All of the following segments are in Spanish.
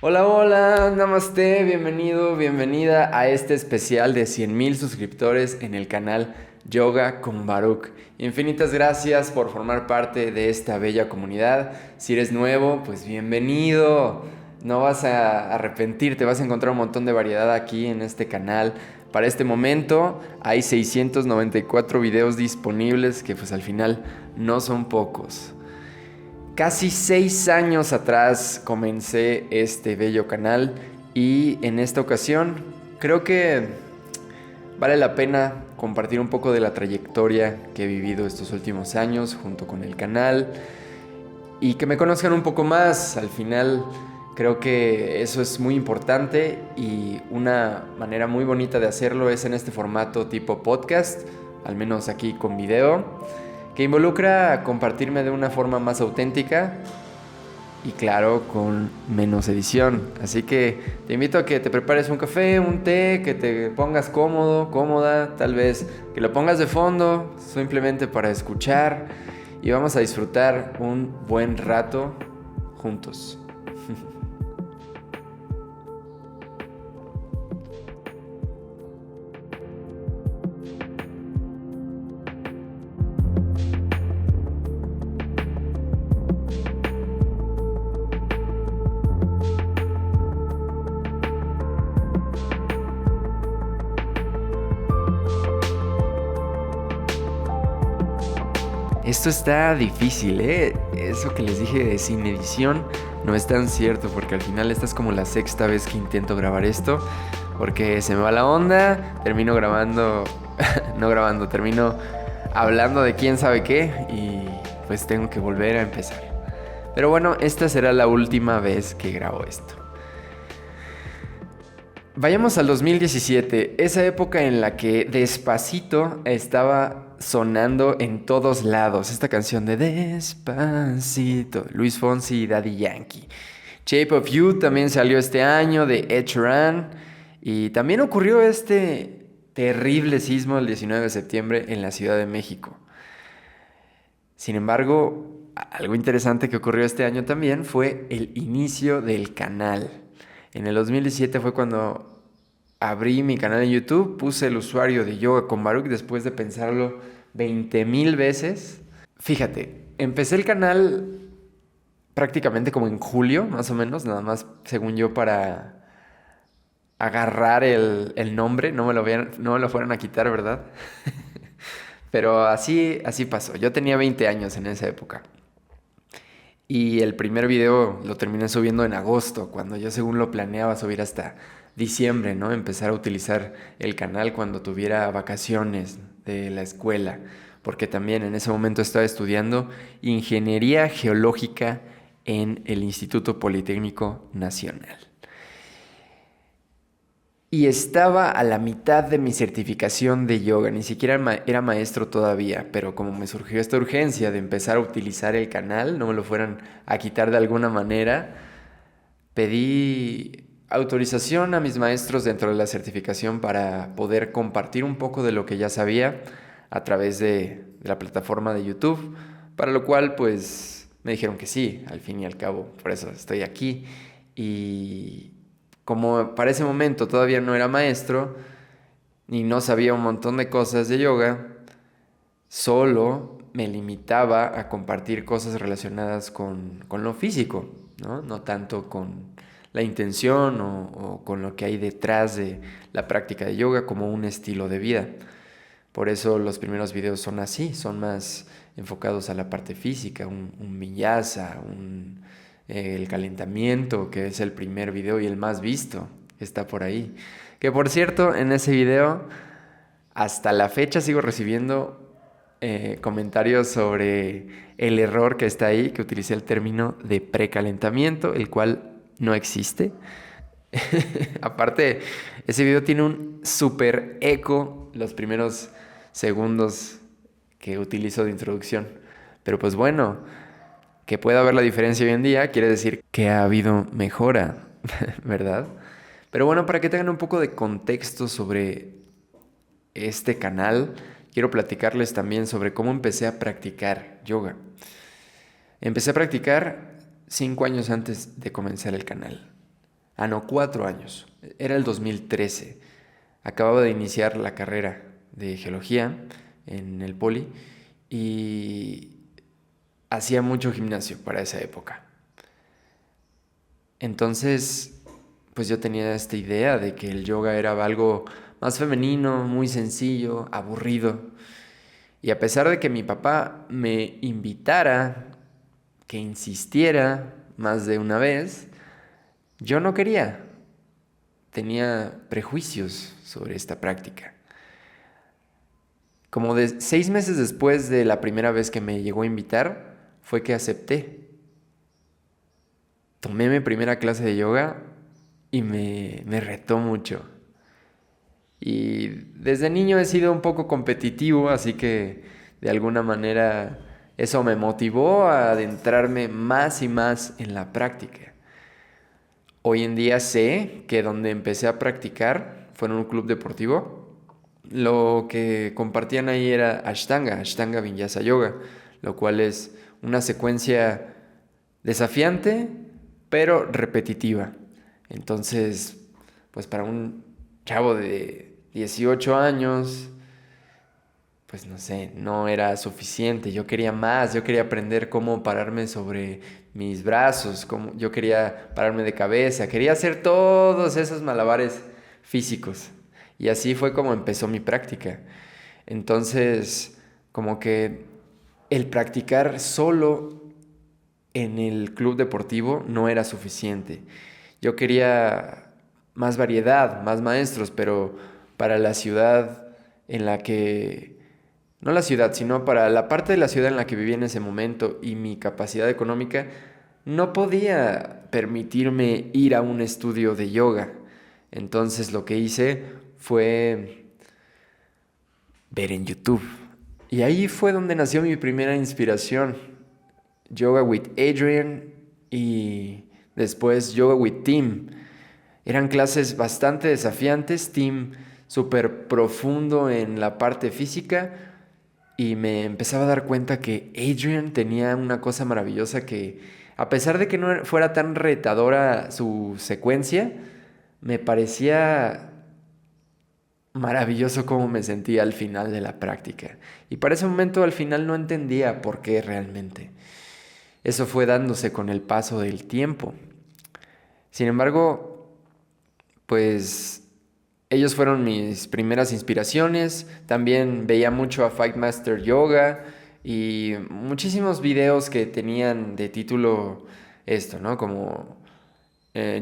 Hola, hola, namaste, bienvenido, bienvenida a este especial de 100,000 suscriptores en el canal Yoga con Baruch. Infinitas gracias por formar parte de esta bella comunidad. Si eres nuevo, pues bienvenido. No vas a arrepentirte, vas a encontrar un montón de variedad aquí en este canal. Para este momento hay 694 videos disponibles que pues al final no son pocos. Casi 6 años atrás comencé este bello canal y en esta ocasión creo que vale la pena compartir un poco de la trayectoria que he vivido estos últimos años junto con el canal y que me conozcan un poco más. Al final creo que eso es muy importante y una manera muy bonita de hacerlo es en este formato tipo podcast, al menos aquí con video, que involucra compartirme de una forma más auténtica y claro, con menos edición. Así que te invito a que te prepares un café, un té, que te pongas cómodo, cómoda, tal vez que lo pongas de fondo, simplemente para escuchar y vamos a disfrutar un buen rato juntos. Esto está difícil, ¿eh? Eso que les dije de sin edición no es tan cierto, porque al final esta es como la sexta vez que intento grabar esto, porque se me va la onda, termino grabando, no grabando, termino hablando de quién sabe qué y pues tengo que volver a empezar. Pero bueno, esta será la última vez que grabo esto. Vayamos al 2017, esa época en la que Despacito estaba sonando en todos lados. Esta canción de Despacito, Luis Fonsi y Daddy Yankee. Shape of You también salió este año de Ed Sheeran. Y también ocurrió este terrible sismo el 19 de septiembre en la Ciudad de México. Sin embargo, algo interesante que ocurrió este año también fue el inicio del canal. En el 2017 fue cuando abrí mi canal en YouTube, puse el usuario de Yoga con Baruch después de pensarlo 20,000 veces. Fíjate, empecé el canal prácticamente como en julio, más o menos, nada más según yo para agarrar el nombre, no me lo fueran a quitar, ¿verdad? Pero así pasó. Yo tenía 20 años en esa época. Y el primer video lo terminé subiendo en agosto, cuando yo según lo planeaba subir hasta diciembre, ¿no? Empezar a utilizar el canal cuando tuviera vacaciones de la escuela, porque también en ese momento estaba estudiando ingeniería geológica en el Instituto Politécnico Nacional. Y estaba a la mitad de mi certificación de yoga, ni siquiera era maestro todavía, pero como me surgió esta urgencia de empezar a utilizar el canal, no me lo fueran a quitar de alguna manera, pedí autorización a mis maestros dentro de la certificación para poder compartir un poco de lo que ya sabía a través de la plataforma de YouTube, para lo cual pues me dijeron que sí, al fin y al cabo, por eso estoy aquí. Y como para ese momento todavía no era maestro y no sabía un montón de cosas de yoga, solo me limitaba a compartir cosas relacionadas con lo físico, ¿no? No tanto con la intención o con lo que hay detrás de la práctica de yoga como un estilo de vida. Por eso los primeros videos son así, son más enfocados a la parte física, un vinyasa, el calentamiento, que es el primer video y el más visto, está por ahí. Que por cierto, en ese video, hasta la fecha sigo recibiendo comentarios sobre el error que está ahí, que utilicé el término de precalentamiento, el cual no existe. Aparte, ese video tiene un super eco los primeros segundos que utilizo de introducción. Pero pues bueno, que pueda haber la diferencia hoy en día quiere decir que ha habido mejora, ¿verdad? Pero bueno, para que tengan un poco de contexto sobre este canal, quiero platicarles también sobre cómo empecé a practicar yoga. Empecé a practicar 5 años antes de comenzar el canal. No, 4 años. Era el 2013. Acababa de iniciar la carrera de geología en el Poli y hacía mucho gimnasio para esa época. Entonces, pues yo tenía esta idea de que el yoga era algo más femenino, muy sencillo, aburrido. Y a pesar de que mi papá me invitara, que insistiera más de una vez, yo no quería. Tenía prejuicios sobre esta práctica. Como de 6 meses después de la primera vez que me llegó a invitar, fue que acepté. Tomé mi primera clase de yoga y me retó mucho. Y desde niño he sido un poco competitivo, así que de alguna manera eso me motivó a adentrarme más y más en la práctica. Hoy en día sé que donde empecé a practicar fue en un club deportivo. Lo que compartían ahí era Ashtanga Vinyasa Yoga, lo cual es una secuencia desafiante, pero repetitiva. Entonces, pues para un chavo de 18 años, pues no sé, no era suficiente. Yo quería más, yo quería aprender cómo pararme sobre mis brazos, yo quería pararme de cabeza, quería hacer todos esos malabares físicos. Y así fue como empezó mi práctica. Entonces, como que el practicar solo en el club deportivo no era suficiente. Yo quería más variedad, más maestros, pero para la ciudad en la que, no la ciudad, sino para la parte de la ciudad en la que vivía en ese momento y mi capacidad económica, no podía permitirme ir a un estudio de yoga. Entonces lo que hice fue ver en YouTube. Y ahí fue donde nació mi primera inspiración. Yoga with Adrian y después Yoga with Tim. Eran clases bastante desafiantes, Tim súper profundo en la parte física y me empezaba a dar cuenta que Adrian tenía una cosa maravillosa que, a pesar de que no fuera tan retadora su secuencia, me parecía maravilloso cómo me sentía al final de la práctica. Y para ese momento al final no entendía por qué realmente. Eso fue dándose con el paso del tiempo. Sin embargo, pues ellos fueron mis primeras inspiraciones. También veía mucho a Fight Master Yoga y muchísimos videos que tenían de título esto, ¿no? Como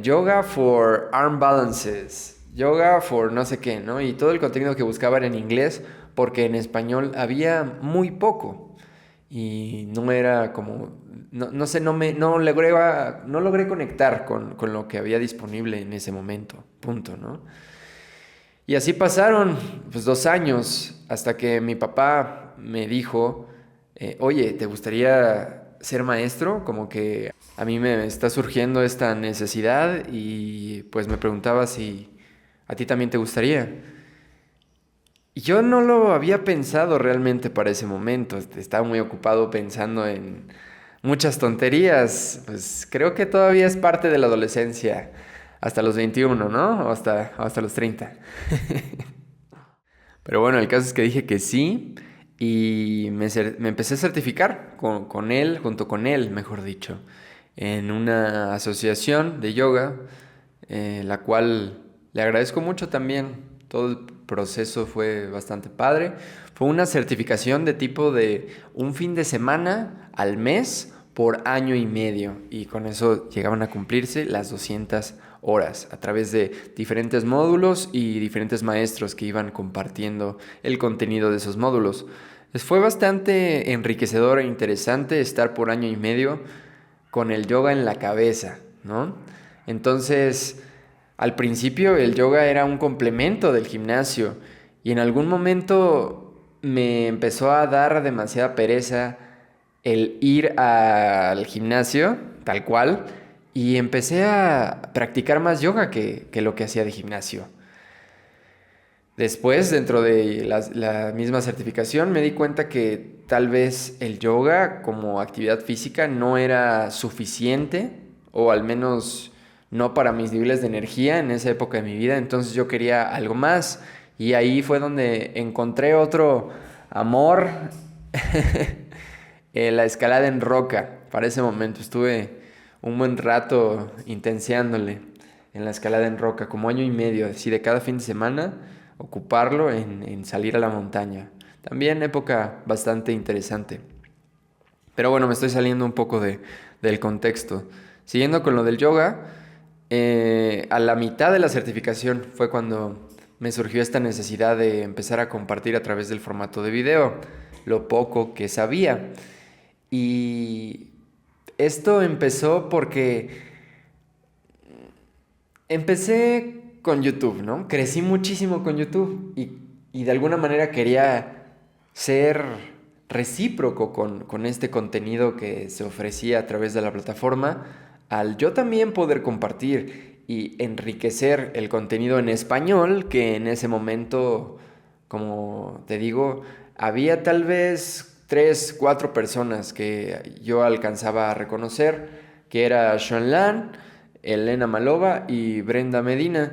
Yoga for Arm Balances, Yoga for no sé qué, ¿no? Y todo el contenido que buscaba era en inglés porque en español había muy poco y no era como, no sé, no logré conectar con lo que había disponible en ese momento, punto, ¿no? Y así pasaron pues 2 años hasta que mi papá me dijo, oye, ¿te gustaría ser maestro? Como que a mí me está surgiendo esta necesidad y pues me preguntaba si a ti también te gustaría. Y yo no lo había pensado realmente para ese momento, estaba muy ocupado pensando en muchas tonterías, pues creo que todavía es parte de la adolescencia, hasta los 21, ¿no? O hasta los 30. Pero bueno, el caso es que dije que sí y me empecé a certificar con él, junto con él, mejor dicho, en una asociación de yoga, la cual le agradezco mucho también. Todo el proceso fue bastante padre. Fue una certificación de tipo de un fin de semana al mes por año y medio y con eso llegaban a cumplirse las 200 horas a través de diferentes módulos y diferentes maestros que iban compartiendo el contenido de esos módulos. Fue bastante enriquecedor e interesante estar por año y medio con el yoga en la cabeza, ¿no? Entonces, al principio el yoga era un complemento del gimnasio y en algún momento me empezó a dar demasiada pereza el ir al gimnasio, tal cual, y empecé a practicar más yoga que lo que hacía de gimnasio. Después, dentro de la misma certificación, me di cuenta que tal vez el yoga como actividad física no era suficiente, o al menos no para mis niveles de energía en esa época de mi vida, entonces yo quería algo más. Y ahí fue donde encontré otro amor, la escalada en roca. Para ese momento estuve un buen rato intenseándole en la escalada en roca, como año y medio, así de cada fin de semana, ocuparlo en salir a la montaña. También época bastante interesante. Pero bueno, me estoy saliendo un poco del contexto. Siguiendo con lo del yoga, a la mitad de la certificación fue cuando me surgió esta necesidad de empezar a compartir a través del formato de video lo poco que sabía. Y esto empezó porque empecé con YouTube, ¿no? Crecí muchísimo con YouTube y de alguna manera quería ser recíproco con este contenido que se ofrecía a través de la plataforma, al yo también poder compartir y enriquecer el contenido en español, que en ese momento, como te digo, había tal vez 3, 4 personas que yo alcanzaba a reconocer, que era Sean Lan, Elena Malova y Brenda Medina.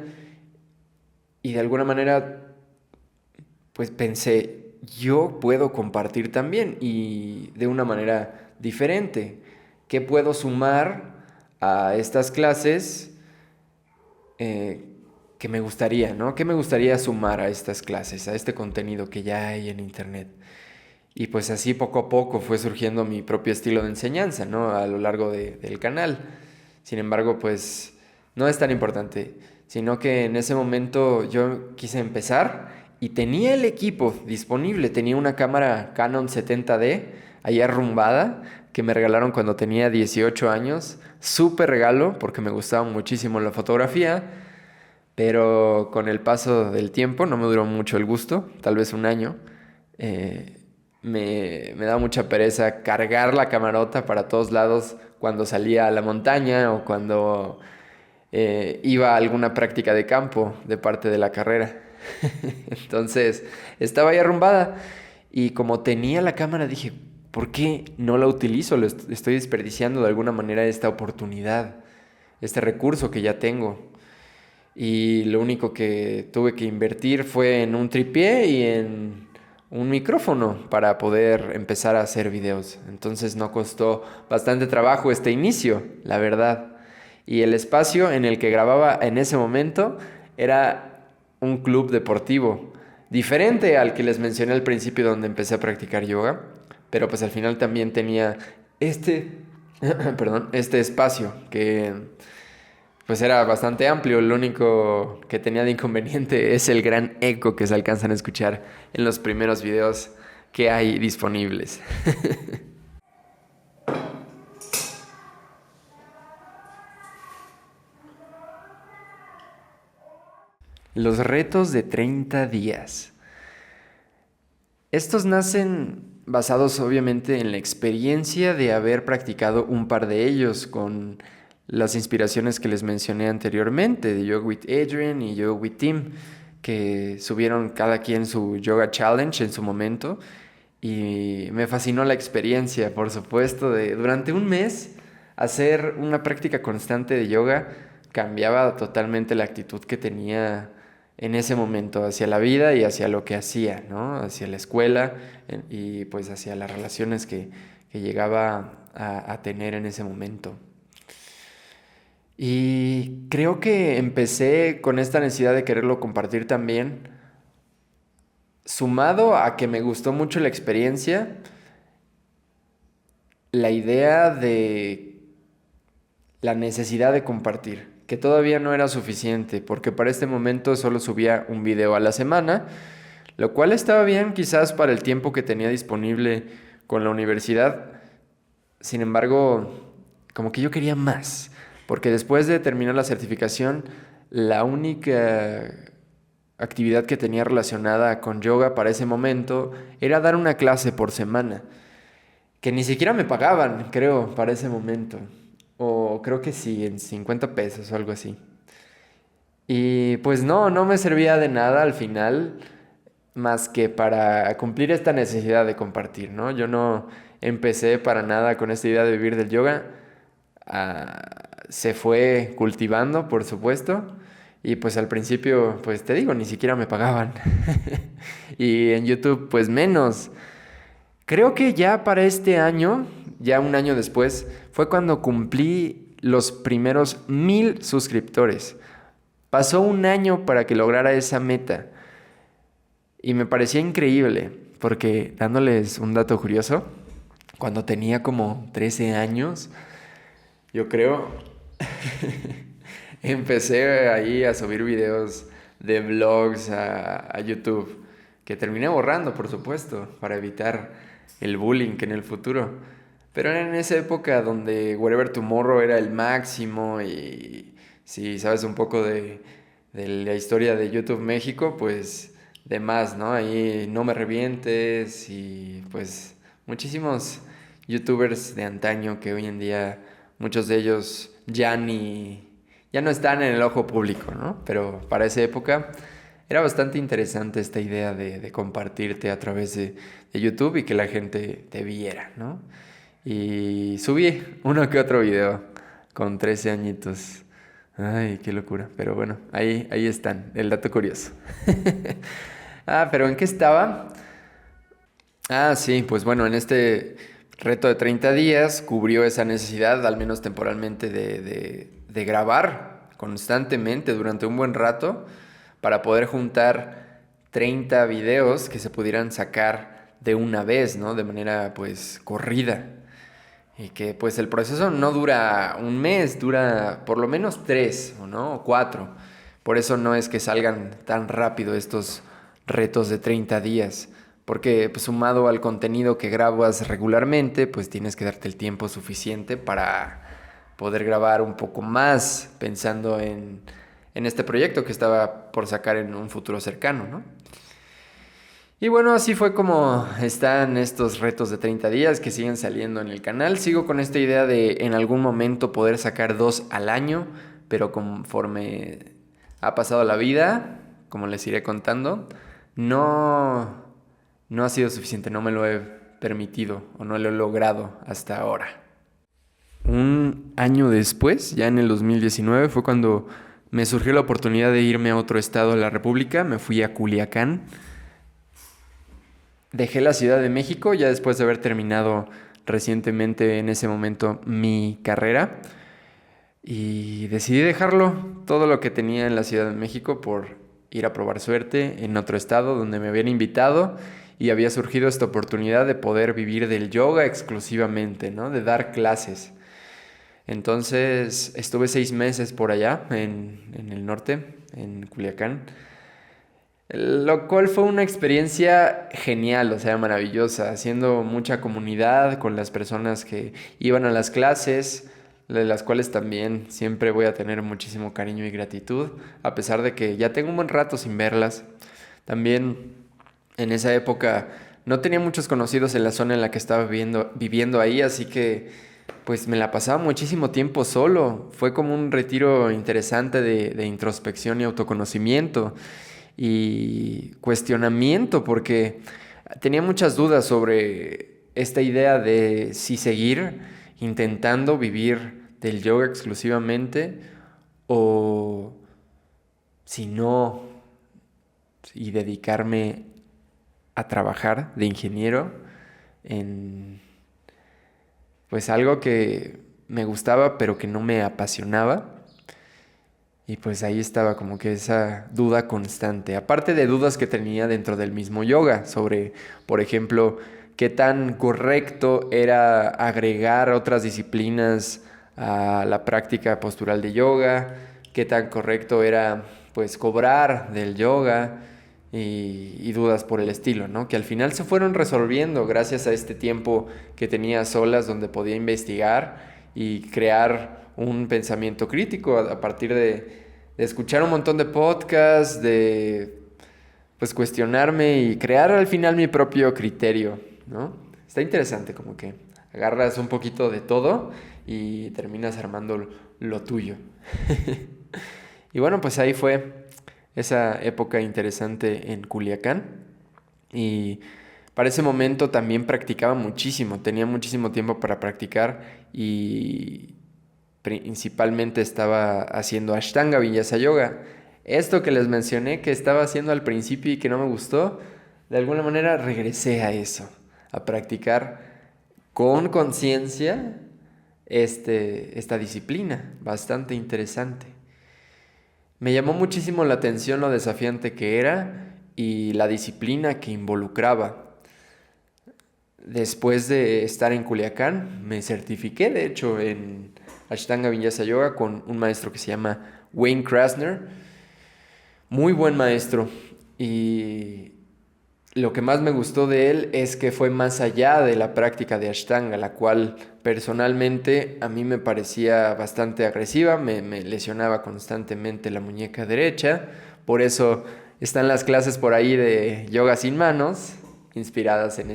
Y de alguna manera, pues pensé, yo puedo compartir también y de una manera diferente. ¿Qué puedo sumar a estas clases eh, que me gustaría, ¿no? ¿Qué me gustaría sumar a estas clases, a este contenido que ya hay en internet? Y pues así poco a poco fue surgiendo mi propio estilo de enseñanza, ¿no? A lo largo del canal. Sin embargo, pues no es tan importante, sino que en ese momento yo quise empezar y tenía el equipo disponible. Tenía una cámara Canon 70D ahí arrumbada que me regalaron cuando tenía 18 años. Súper regalo porque me gustaba muchísimo la fotografía, pero con el paso del tiempo, no me duró mucho el gusto, tal vez un año. eh, me da mucha pereza cargar la camarota para todos lados cuando salía a la montaña o cuando iba a alguna práctica de campo de parte de la carrera. Entonces estaba ahí arrumbada y como tenía la cámara dije, ¿por qué no la utilizo? Estoy desperdiciando de alguna manera esta oportunidad, este recurso que ya tengo. Y lo único que tuve que invertir fue en un tripié y en un micrófono para poder empezar a hacer videos. Entonces no costó bastante trabajo este inicio, la verdad. Y el espacio en el que grababa en ese momento era un club deportivo, diferente al que les mencioné al principio donde empecé a practicar yoga, pero pues al final también tenía este, perdón, este espacio que pues era bastante amplio. Lo único que tenía de inconveniente es el gran eco que se alcanzan a escuchar en los primeros videos que hay disponibles. Los retos de 30 días. Estos nacen basados obviamente en la experiencia de haber practicado un par de ellos con las inspiraciones que les mencioné anteriormente, de Yoga with Adrian y Yoga with Tim, que subieron cada quien su Yoga Challenge en su momento. Y me fascinó la experiencia, por supuesto, de durante un mes hacer una práctica constante de yoga cambiaba totalmente la actitud que tenía en ese momento hacia la vida y hacia lo que hacía, ¿no? Hacia la escuela y pues hacia las relaciones que llegaba a tener en ese momento. Y creo que empecé con esta necesidad de quererlo compartir también, sumado a que me gustó mucho la experiencia, la idea de la necesidad de compartir, que todavía no era suficiente, porque para este momento solo subía un video a la semana, lo cual estaba bien quizás para el tiempo que tenía disponible con la universidad. Sin embargo, como que yo quería más, porque después de terminar la certificación, la única actividad que tenía relacionada con yoga para ese momento era dar una clase por semana, que ni siquiera me pagaban, creo, para ese momento. O creo que sí, en 50 pesos o algo así. Y pues no me servía de nada al final, más que para cumplir esta necesidad de compartir, ¿no? Yo no empecé para nada con esta idea de vivir del yoga, se fue cultivando, por supuesto. Y pues al principio, pues te digo, ni siquiera me pagaban. Y en YouTube, pues menos. Creo que ya para este año, ya un año después, fue cuando cumplí los primeros 1000 suscriptores. Pasó un año para que lograra esa meta. Y me parecía increíble, porque dándoles un dato curioso, cuando tenía como 13 años, yo creo, empecé ahí a subir videos de vlogs a YouTube, que terminé borrando, por supuesto, para evitar el bullying en el futuro. Pero era en esa época donde Wherever Tomorrow era el máximo y si sabes un poco de la historia de YouTube México, pues de más, ¿no? Ahí No Me Revientes y pues muchísimos YouTubers de antaño que hoy en día muchos de ellos ya no están en el ojo público, ¿no? Pero para esa época era bastante interesante esta idea de compartirte a través de YouTube y que la gente te viera, ¿no? Y subí uno que otro video con 13 añitos. Ay, qué locura. Pero bueno, ahí están, el dato curioso. Pero ¿en qué estaba? Sí, pues bueno, en este reto de 30 días cubrió esa necesidad, al menos temporalmente, de grabar constantemente durante un buen rato para poder juntar 30 videos que se pudieran sacar de una vez, ¿no? De manera pues corrida. Y que pues el proceso no dura un mes, dura por lo menos 3, ¿o no? O 4. Por eso no es que salgan tan rápido estos retos de 30 días. Porque pues, sumado al contenido que grabas regularmente, pues tienes que darte el tiempo suficiente para poder grabar un poco más pensando en este proyecto que estaba por sacar en un futuro cercano, ¿no? Y bueno, así fue como están estos retos de 30 días que siguen saliendo en el canal. Sigo con esta idea de en algún momento poder sacar 2 al año, pero conforme ha pasado la vida, como les iré contando, no, no ha sido suficiente, no me lo he permitido o no lo he logrado hasta ahora. Un año después, ya en el 2019, fue cuando me surgió la oportunidad de irme a otro estado de la República. Me fui a Culiacán. Dejé la Ciudad de México ya después de haber terminado recientemente en ese momento mi carrera y decidí dejarlo todo lo que tenía en la Ciudad de México por ir a probar suerte en otro estado donde me habían invitado y había surgido esta oportunidad de poder vivir del yoga exclusivamente, ¿no? De dar clases. Entonces estuve 6 meses por allá en el norte, en Culiacán. Lo cual fue una experiencia genial, o sea, maravillosa, haciendo mucha comunidad con las personas que iban a las clases, de las cuales también siempre voy a tener muchísimo cariño y gratitud, a pesar de que ya tengo un buen rato sin verlas. También en esa época no tenía muchos conocidos en la zona en la que estaba viviendo ahí, así que pues me la pasaba muchísimo tiempo solo. Fue como un retiro interesante de introspección y autoconocimiento y cuestionamiento porque tenía muchas dudas sobre esta idea de si seguir intentando vivir del yoga exclusivamente o si no y dedicarme a trabajar de ingeniero en pues algo que me gustaba pero que no me apasionaba. Y pues ahí estaba como que esa duda constante. Aparte de dudas que tenía dentro del mismo yoga sobre, por ejemplo, qué tan correcto era agregar otras disciplinas a la práctica postural de yoga, qué tan correcto era pues cobrar del yoga y dudas por el estilo, ¿no? Que al final se fueron resolviendo gracias a este tiempo que tenía a solas donde podía investigar y crear un pensamiento crítico a partir de escuchar un montón de podcasts, de pues cuestionarme y crear al final mi propio criterio, ¿no? Está interesante como que agarras un poquito de todo y terminas armando lo tuyo. Y bueno, pues ahí fue esa época interesante en Culiacán y para ese momento también practicaba muchísimo, tenía muchísimo tiempo para practicar y principalmente estaba haciendo Ashtanga Vinyasa Yoga. Esto que les mencioné que estaba haciendo al principio y que no me gustó, de alguna manera regresé a eso, a practicar con conciencia esta disciplina, bastante interesante. Me llamó muchísimo la atención lo desafiante que era y la disciplina que involucraba. Después de estar en Culiacán, me certifiqué, de hecho, en Ashtanga Vinyasa Yoga con un maestro que se llama Wayne Krasner. Muy buen maestro. Y lo que más me gustó de él es que fue más allá de la práctica de Ashtanga, la cual personalmente a mí me parecía bastante agresiva, me lesionaba constantemente la muñeca derecha. Por eso están las clases por ahí de yoga sin manos, inspiradas en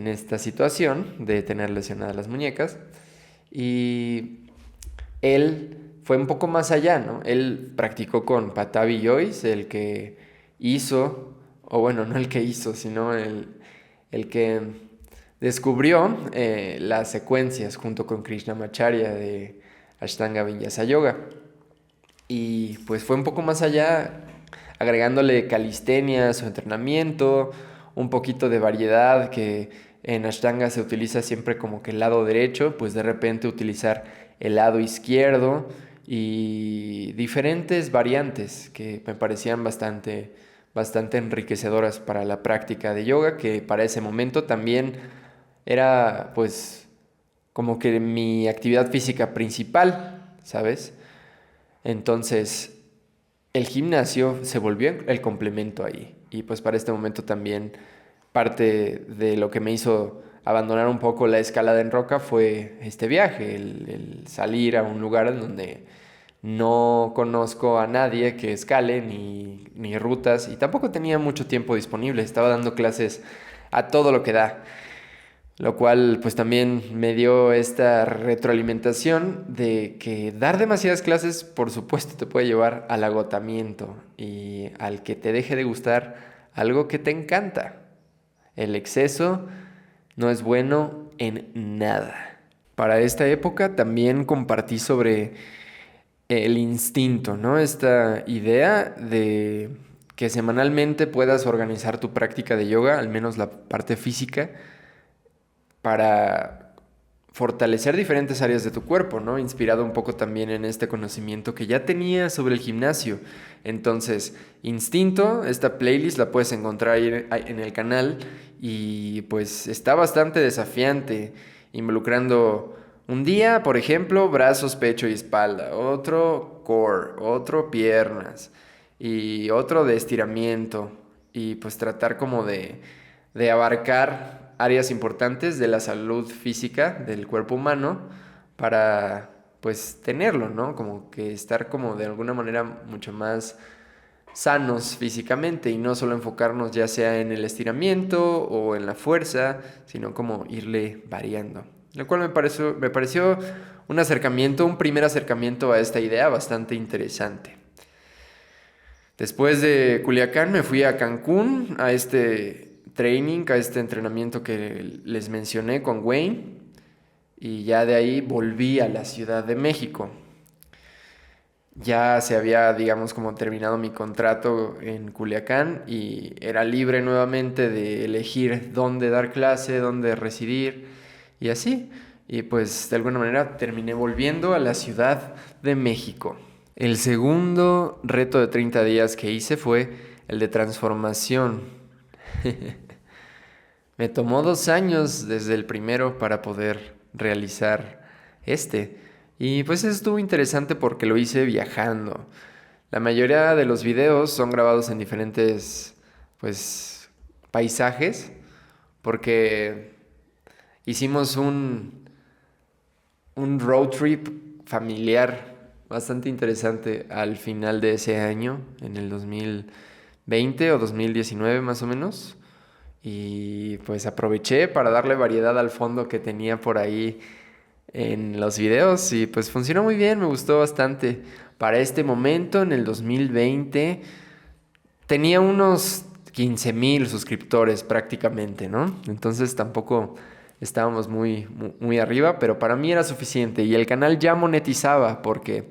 esta situación de tener lesionadas las muñecas. Y él fue un poco más allá, ¿no? Él practicó con Pattabhi Jois, el que hizo, o bueno, no el que hizo, sino el que descubrió las secuencias junto con Krishnamacharya de Ashtanga Vinyasa Yoga. Y pues fue un poco más allá, agregándole calistenia a su entrenamiento, un poquito de variedad que en Ashtanga se utiliza siempre como que el lado derecho, pues de repente utilizar el lado izquierdo y diferentes variantes que me parecían bastante enriquecedoras para la práctica de yoga, que para ese momento también era pues como que mi actividad física principal, ¿sabes? Entonces el gimnasio se volvió el complemento ahí. Y pues para este momento también parte de lo que me hizo abandonar un poco la escalada en roca fue este viaje, el salir a un lugar en donde no conozco a nadie que escale ni rutas y tampoco tenía mucho tiempo disponible. Estaba dando clases a todo lo que da. Lo cual pues también me dio esta retroalimentación de que dar demasiadas clases por supuesto te puede llevar al agotamiento y al que te deje de gustar algo que te encanta. El exceso no es bueno en nada. Para esta época también compartí sobre el instinto, ¿no? Esta idea de que semanalmente puedas organizar tu práctica de yoga, al menos la parte física, para fortalecer diferentes áreas de tu cuerpo, ¿no? Inspirado un poco también en este conocimiento que ya tenía sobre el gimnasio. Entonces, Instinto, esta playlist la puedes encontrar ahí en el canal y pues está bastante desafiante, involucrando un día, por ejemplo, brazos, pecho y espalda, otro core, otro piernas y otro de estiramiento y pues tratar como de abarcar áreas importantes de la salud física del cuerpo humano para pues tenerlo, ¿no? Como que estar como de alguna manera mucho más sanos físicamente y no solo enfocarnos ya sea en el estiramiento o en la fuerza, sino como irle variando. Lo cual me pareció un primer acercamiento a esta idea bastante interesante. Después de Culiacán me fui a Cancún, a este training, a este entrenamiento que les mencioné con Wayne. Y ya de ahí volví a la Ciudad de México. Ya se había, digamos, como terminado mi contrato en Culiacán y era libre nuevamente de elegir dónde dar clase, dónde residir y así. Y pues de alguna manera terminé volviendo a la Ciudad de México. El segundo reto de 30 días que hice fue el de transformación. Me tomó 2 años desde el primero para poder realizar este. Y pues estuvo interesante porque lo hice viajando. La mayoría de los videos son grabados en diferentes, pues, paisajes. Porque hicimos un road trip familiar bastante interesante al final de ese año, en el 2020 o 2019 más o menos. Y pues aproveché para darle variedad al fondo que tenía por ahí en los videos y pues funcionó muy bien, me gustó bastante. Para este momento, en el 2020, tenía unos 15,000 suscriptores prácticamente, ¿no? Entonces tampoco estábamos muy arriba, pero para mí era suficiente. Y el canal ya monetizaba porque,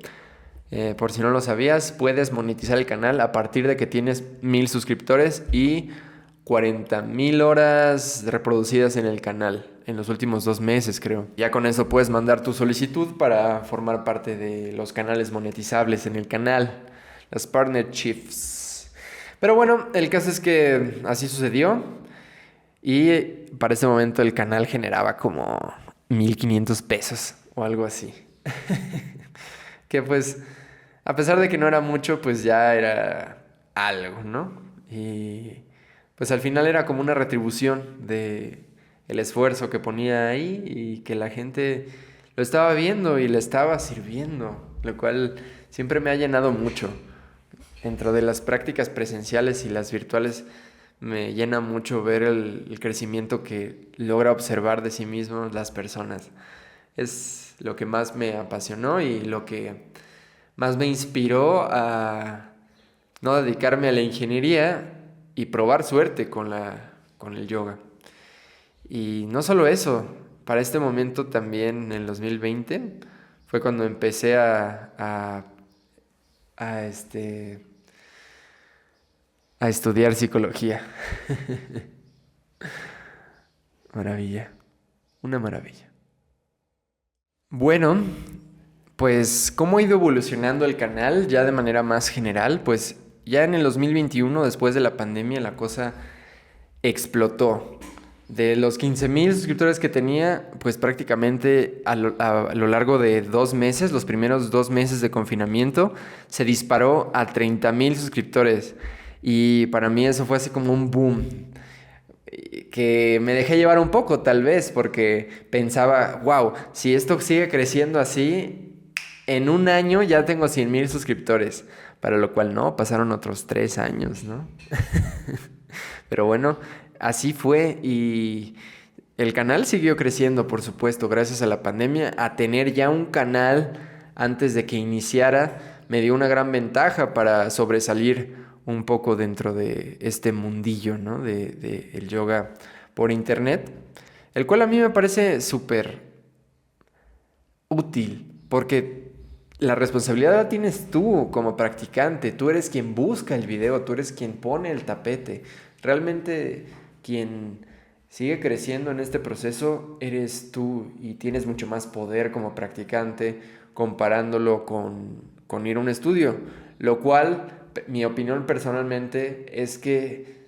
por si no lo sabías, puedes monetizar el canal a partir de que tienes 1000 suscriptores y 40,000 horas reproducidas en el canal en los últimos 2 meses, creo. Ya con eso puedes mandar tu solicitud para formar parte de los canales monetizables en el canal, las partnerships. Pero bueno, el caso es que así sucedió y para ese momento el canal generaba como 1500 pesos o algo así. Que pues, a pesar de que no era mucho, pues ya era algo, ¿no? Y pues al final era como una retribución de el esfuerzo que ponía ahí y que la gente lo estaba viendo y le estaba sirviendo, lo cual siempre me ha llenado mucho. Dentro de las prácticas presenciales y las virtuales me llena mucho ver el crecimiento que logra observar de sí mismos las personas. Es lo que más me apasionó y lo que más me inspiró a no dedicarme a la ingeniería y probar suerte con el yoga. Y no solo eso, para este momento también en el 2020 fue cuando empecé a, este, a estudiar psicología. Maravilla, una maravilla. Bueno, pues cómo ha ido evolucionando el canal ya de manera más general, pues ya en el 2021, después de la pandemia, la cosa explotó. De los 15,000 suscriptores que tenía, pues prácticamente a lo largo de 2 meses, los primeros 2 meses de confinamiento, se disparó a 30,000 suscriptores. Y para mí eso fue así como un boom, que me dejé llevar un poco tal vez, porque pensaba, wow, si esto sigue creciendo así, en un año ya tengo 100,000 suscriptores. Para lo cual no, pasaron otros 3 años, ¿no? Pero bueno, así fue y el canal siguió creciendo, por supuesto, gracias a la pandemia. A tener ya un canal antes de que iniciara me dio una gran ventaja para sobresalir un poco dentro de este mundillo, ¿no? De el yoga por internet, el cual a mí me parece súper útil, porque la responsabilidad la tienes tú como practicante, tú eres quien busca el video, tú eres quien pone el tapete. Realmente quien sigue creciendo en este proceso eres tú y tienes mucho más poder como practicante comparándolo con ir a un estudio, lo cual, mi opinión personalmente es que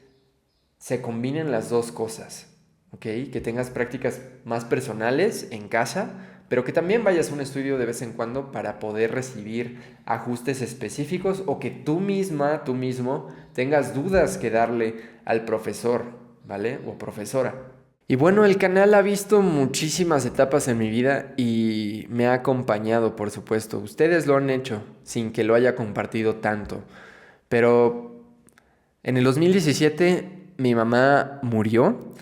se combinen las dos cosas, ¿ok? Que tengas prácticas más personales en casa, pero que también vayas a un estudio de vez en cuando para poder recibir ajustes específicos o que tú misma, tú mismo, tengas dudas que darle al profesor, ¿vale? O profesora. Y bueno, el canal ha visto muchísimas etapas en mi vida y me ha acompañado, por supuesto. Ustedes lo han hecho sin que lo haya compartido tanto, pero en el 2017 mi mamá murió.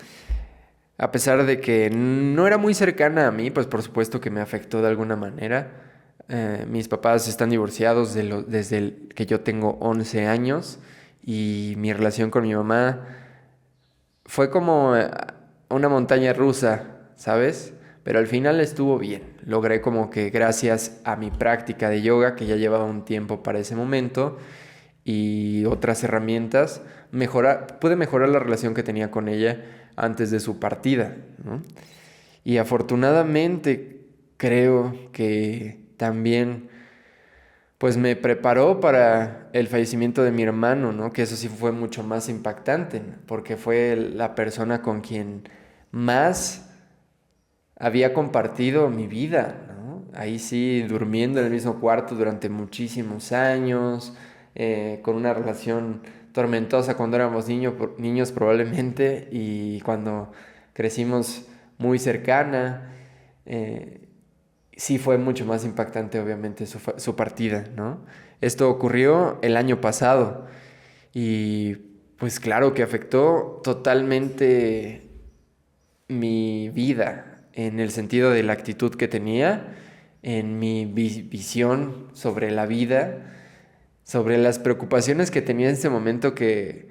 A pesar de que no era muy cercana a mí, pues por supuesto que me afectó de alguna manera. Mis papás están divorciados desde que yo tengo 11 años y mi relación con mi mamá fue como una montaña rusa, ¿sabes? Pero al final estuvo bien. Logré como que gracias a mi práctica de yoga, que ya llevaba un tiempo para ese momento, y otras herramientas, pude mejorar la relación que tenía con ella antes de su partida, ¿no? Y afortunadamente creo que también pues me preparó para el fallecimiento de mi hermano, ¿no? Que eso sí fue mucho más impactante, ¿no? Porque fue la persona con quien más había compartido mi vida, ¿no? Ahí sí, durmiendo en el mismo cuarto durante muchísimos años, con una relación tormentosa cuando éramos niños probablemente y cuando crecimos muy cercana. Sí fue mucho más impactante obviamente su partida, ¿no? Esto ocurrió el año pasado y pues claro que afectó totalmente mi vida en el sentido de la actitud que tenía, en mi visión sobre la vida, sobre las preocupaciones que tenía en ese momento que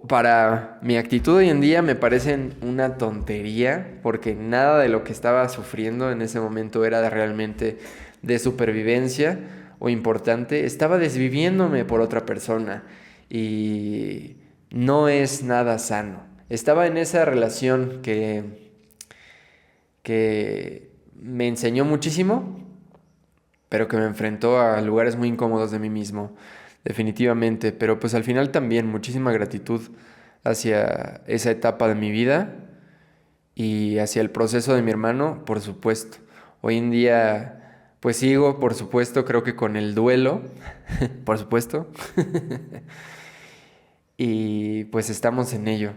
para mi actitud hoy en día me parecen una tontería, porque nada de lo que estaba sufriendo en ese momento era realmente de supervivencia o importante. Estaba desviviéndome por otra persona y no es nada sano. Estaba en esa relación que me enseñó muchísimo, pero que me enfrentó a lugares muy incómodos de mí mismo, definitivamente. Pero pues al final también muchísima gratitud hacia esa etapa de mi vida y hacia el proceso de mi hermano, por supuesto. Hoy en día, pues sigo, por supuesto, creo que con el duelo, por supuesto, y pues estamos en ello.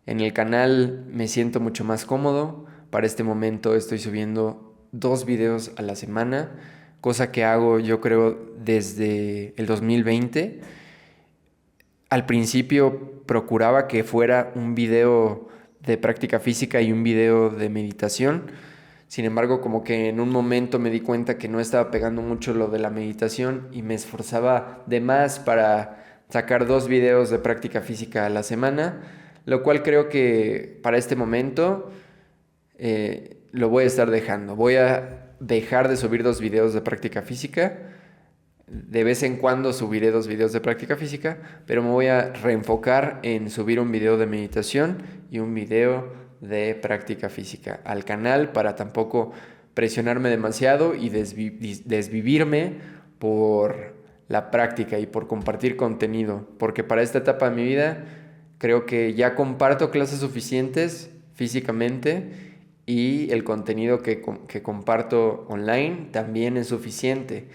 En el canal me siento mucho más cómodo. Para este momento estoy subiendo 2 videos a la semana, cosa que hago yo creo desde el 2020. Al principio procuraba que fuera un video de práctica física y un video de meditación. Sin embargo, como que en un momento me di cuenta que no estaba pegando mucho lo de la meditación y me esforzaba de más para sacar 2 videos de práctica física a la semana, lo cual creo que para este momento lo voy a estar dejando. Voy a dejar de subir 2 videos de práctica física. De vez en cuando subiré 2 videos de práctica física, pero me voy a reenfocar en subir un video de meditación y un video de práctica física al canal, para tampoco presionarme demasiado y desvivirme por la práctica y por compartir contenido, porque para esta etapa de mi vida creo que ya comparto clases suficientes físicamente, y el contenido que comparto online también es suficiente.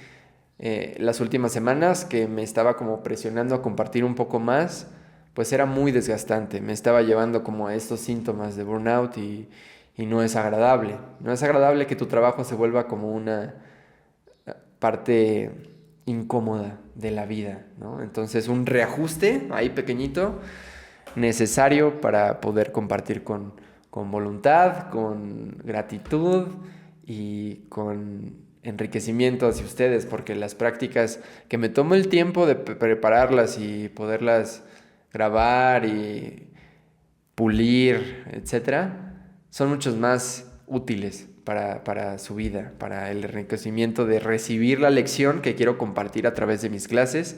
Las últimas semanas que me estaba como presionando a compartir un poco más, pues era muy desgastante, me estaba llevando como a estos síntomas de burnout, y no es agradable. No es agradable que tu trabajo se vuelva como una parte incómoda de la vida, ¿no? Entonces un reajuste ahí pequeñito, necesario para poder compartir con voluntad, con gratitud y con enriquecimiento hacia ustedes, porque las prácticas que me tomo el tiempo de prepararlas y poderlas grabar y pulir, etcétera, son muchos más útiles para su vida, para el enriquecimiento de recibir la lección que quiero compartir a través de mis clases,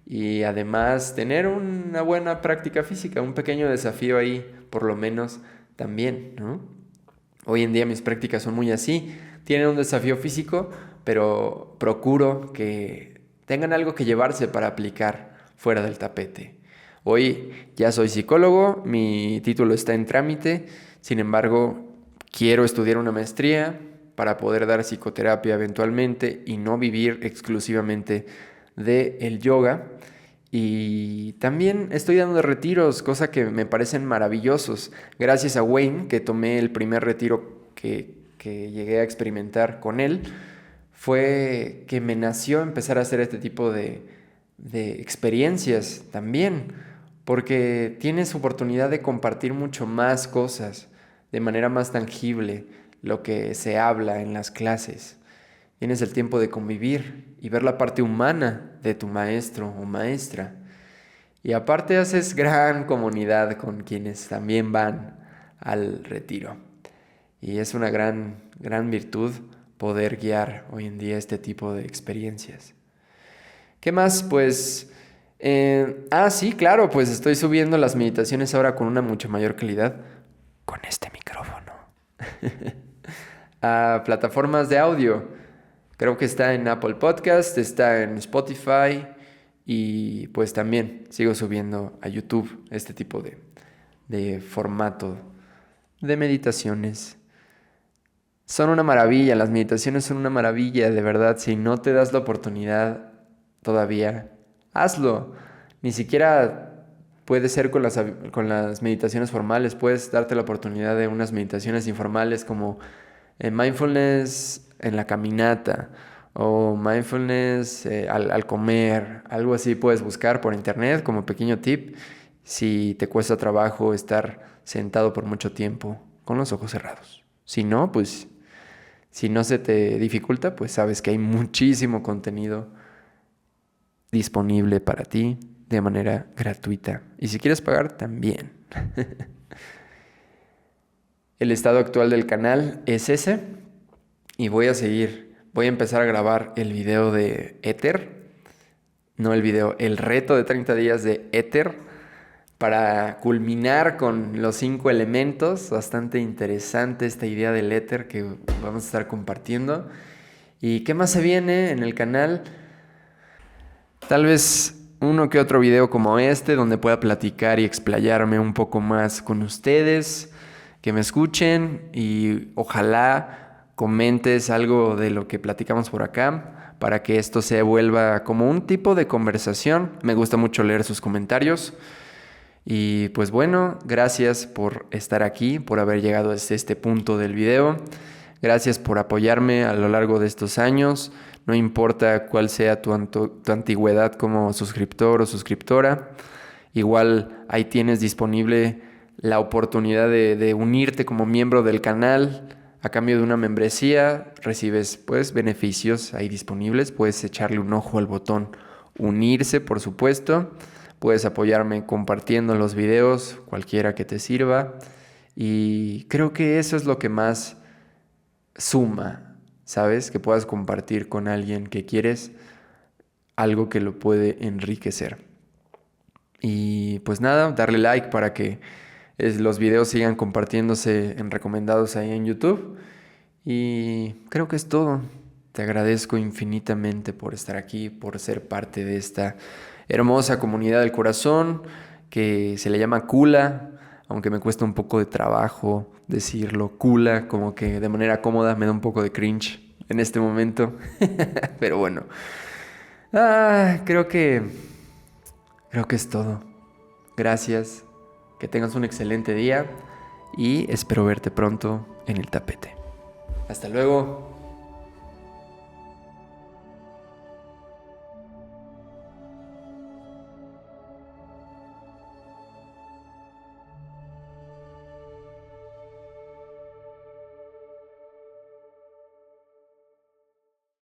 y además tener una buena práctica física, un pequeño desafío ahí, por lo menos también, ¿no? Hoy en día mis prácticas son muy así, tienen un desafío físico, pero procuro que tengan algo que llevarse para aplicar fuera del tapete. Hoy ya soy psicólogo, mi título está en trámite, sin embargo, quiero estudiar una maestría para poder dar psicoterapia eventualmente y no vivir exclusivamente del yoga. Y también estoy dando retiros, cosa que me parecen maravillosos. Gracias a Wayne, que tomé el primer retiro que llegué a experimentar con él, fue que me nació empezar a hacer este tipo de experiencias también, porque tienes oportunidad de compartir mucho más cosas de manera más tangible, lo que se habla en las clases. Tienes el tiempo de convivir y ver la parte humana de tu maestro o maestra. Y aparte haces gran comunidad con quienes también van al retiro. Y es una gran virtud poder guiar hoy en día este tipo de experiencias. ¿Qué más? Pues, sí, claro, pues estoy subiendo las meditaciones ahora con una mucho mayor calidad, con este micrófono, a plataformas de audio. Creo que está en Apple Podcast, está en Spotify, y pues también sigo subiendo a YouTube este tipo de formato de meditaciones. Son una maravilla, las meditaciones son una maravilla, de verdad. Si no te das la oportunidad todavía, hazlo. Ni siquiera puede ser con las meditaciones formales, puedes darte la oportunidad de unas meditaciones informales como mindfulness en la caminata o mindfulness al comer, algo así puedes buscar por internet como pequeño tip si te cuesta trabajo estar sentado por mucho tiempo con los ojos cerrados. Si no, pues si no se te dificulta, pues sabes que hay muchísimo contenido disponible para ti de manera gratuita. Y si quieres pagar, también. El estado actual del canal es ese. Y voy a empezar a grabar el video de Ether. No el video, el reto de 30 días de Ether. Para culminar con los 5 elementos. Bastante interesante esta idea del Ether que vamos a estar compartiendo. ¿Y qué más se viene en el canal? Tal vez uno que otro video como este, donde pueda platicar y explayarme un poco más con ustedes, que me escuchen y ojalá comentes algo de lo que platicamos por acá, para que esto se vuelva como un tipo de conversación. Me gusta mucho leer sus comentarios. Y pues bueno, gracias por estar aquí, por haber llegado hasta este punto del video. Gracias por apoyarme a lo largo de estos años. No importa cuál sea tu antigüedad como suscriptor o suscriptora. Igual ahí tienes disponible la oportunidad de unirte como miembro del canal. A cambio de una membresía recibes pues beneficios ahí disponibles. Puedes echarle un ojo al botón unirse, por supuesto. Puedes apoyarme compartiendo los videos, cualquiera que te sirva. Y creo que eso es lo que más suma, ¿sabes? Que puedas compartir con alguien que quieres algo que lo puede enriquecer. Y pues nada, darle like para que los videos sigan compartiéndose en recomendados ahí en YouTube. Y creo que es todo. Te agradezco infinitamente por estar aquí, por ser parte de esta hermosa comunidad del corazón que se le llama Kula, aunque me cuesta un poco de trabajo decirlo. Kula, como que de manera cómoda, me da un poco de cringe en este momento. Pero bueno, creo que es todo. Gracias, que tengas un excelente día y espero verte pronto en el tapete. Hasta luego.